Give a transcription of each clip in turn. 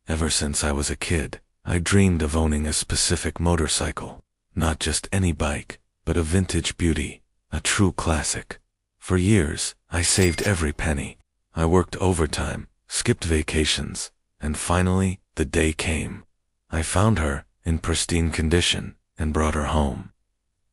Ever since I was a kid, I dreamed of owning a specific motorcycle. Not just any bike, but a vintage beauty, a true classic. For years, I saved every penny. I worked overtime, skipped vacations, and finally, the day came. I found her, in pristine condition, and brought her home.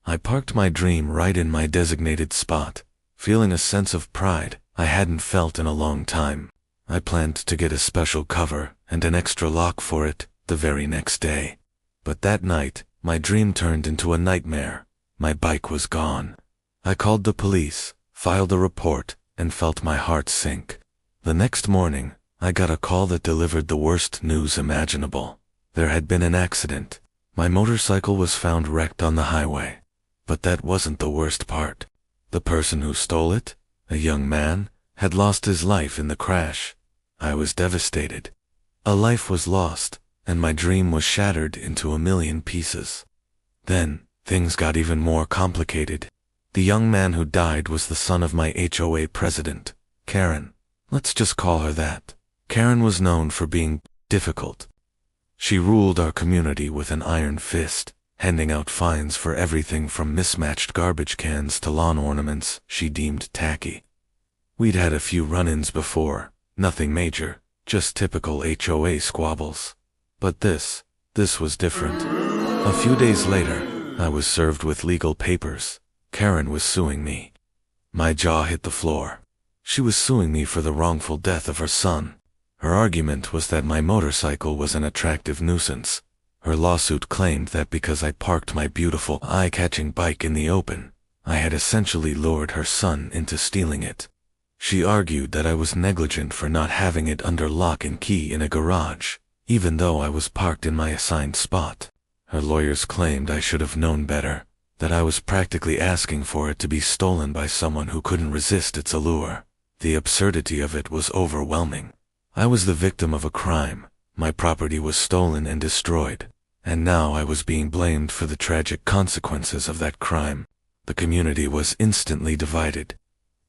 I parked my dream right in my designated spot, feeling a sense of pride I hadn't felt in a long time. I planned to get a special cover and an extra lock for it the very next day. But that night, my dream turned into a nightmare. My bike was gone. I called the police, filed a report, and felt my heart sink. The next morning, I got a call that delivered the worst news imaginable. There had been an accident. My motorcycle was found wrecked on the highway. But that wasn't the worst part. The person who stole it, a young man, had lost his life in the crash. I was devastated. A life was lost, and my dream was shattered into a million pieces. Then, things got even more complicated. The young man who died was the son of my HOA president, Karen. Let's just call her that. Karen was known for being difficult. She ruled our community with an iron fist, handing out fines for everything from mismatched garbage cans to lawn ornaments she deemed tacky. We'd had a few run-ins before, nothing major, just typical HOA squabbles. But this was different. A few days later, I was served with legal papers. Karen was suing me. My jaw hit the floor. She was suing me for the wrongful death of her son. Her argument was that my motorcycle was an attractive nuisance. Her lawsuit claimed that because I parked my beautiful, eye-catching bike in the open, I had essentially lured her son into stealing it. She argued that I was negligent for not having it under lock and key in a garage, even though I was parked in my assigned spot. Her lawyers claimed I should have known better, that I was practically asking for it to be stolen by someone who couldn't resist its allure. The absurdity of it was overwhelming. I was the victim of a crime. My property was stolen and destroyed, and now I was being blamed for the tragic consequences of that crime. The community was instantly divided.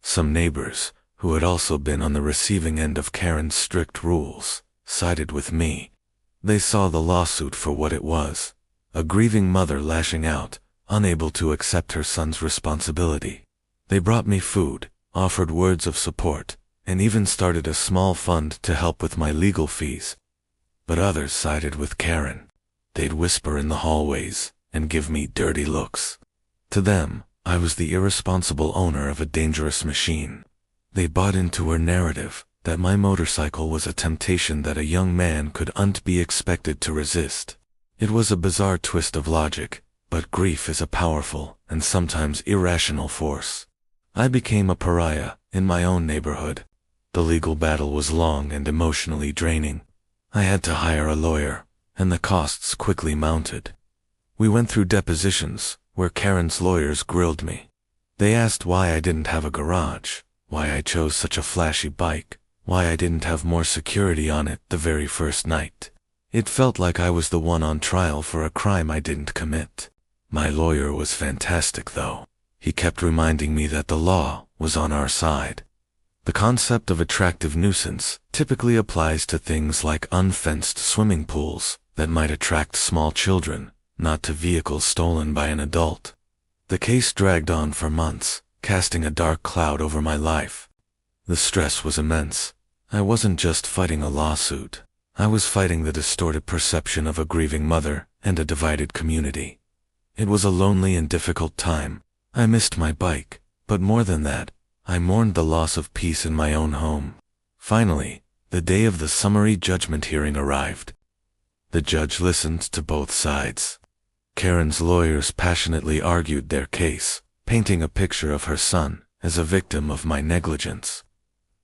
Some neighbors, who had also been on the receiving end of Karen's strict rules, sided with me. They saw the lawsuit for what it was, a grieving mother lashing out, unable to accept her son's responsibility. They brought me food, offered words of support, and even started a small fund to help with my legal fees. But others sided with Karen. They'd whisper in the hallways and give me dirty looks. To them, I was the irresponsible owner of a dangerous machine. They bought into her narrative that my motorcycle was a temptation that a young man couldn't be expected to resist. It was a bizarre twist of logic, but grief is a powerful and sometimes irrational force. I became a pariah in my own neighborhood. The legal battle was long and emotionally draining. I had to hire a lawyer, and the costs quickly mounted. We went through depositions, where Karen's lawyers grilled me. They asked why I didn't have a garage, why I chose such a flashy bike, why I didn't have more security on it the very first night. It felt like I was the one on trial for a crime I didn't commit. My lawyer was fantastic, though. He kept reminding me that the law was on our side. The concept of attractive nuisance typically applies to things like unfenced swimming pools that might attract small children, not to vehicles stolen by an adult. The case dragged on for months, casting a dark cloud over my life. The stress was immense. I wasn't just fighting a lawsuit. I was fighting the distorted perception of a grieving mother and a divided community. It was a lonely and difficult time. I missed my bike, but more than that, I mourned the loss of peace in my own home. Finally, the day of the summary judgment hearing arrived. The judge listened to both sides. Karen's lawyers passionately argued their case, painting a picture of her son as a victim of my negligence.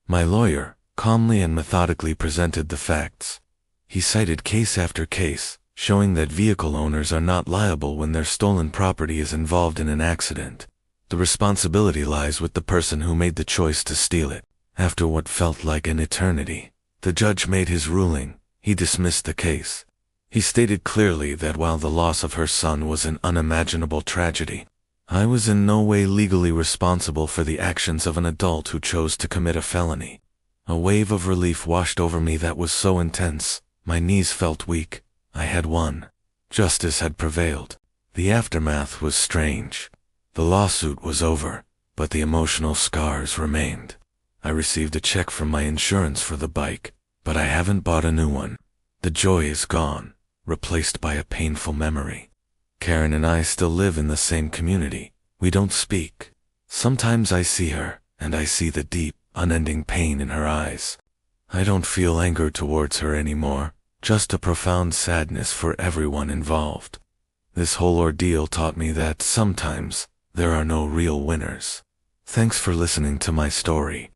My lawyer calmly and methodically presented the facts. He cited case after case, showing that vehicle owners are not liable when their stolen property is involved in an accident. The responsibility lies with the person who made the choice to steal it. After what felt like an eternity, the judge made his ruling. He dismissed the case. He stated clearly that while the loss of her son was an unimaginable tragedy, I was in no way legally responsible for the actions of an adult who chose to commit a felony. A wave of relief washed over me that was so intense, My knees felt weak. I had won. Justice had prevailed. The aftermath was strange. The lawsuit was over, but the emotional scars remained. I received a check from my insurance for the bike, but I haven't bought a new one. The joy is gone, replaced by a painful memory. Karen and I still live in the same community. We don't speak. Sometimes I see her, and I see the deep, unending pain in her eyes. I don't feel anger towards her anymore, just a profound sadness for everyone involved. This whole ordeal taught me that sometimes there are no real winners. Thanks for listening to my story.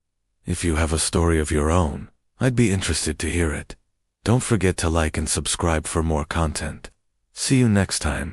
If you have a story of your own, I'd be interested to hear it. Don't forget to like and subscribe for more content. See you next time.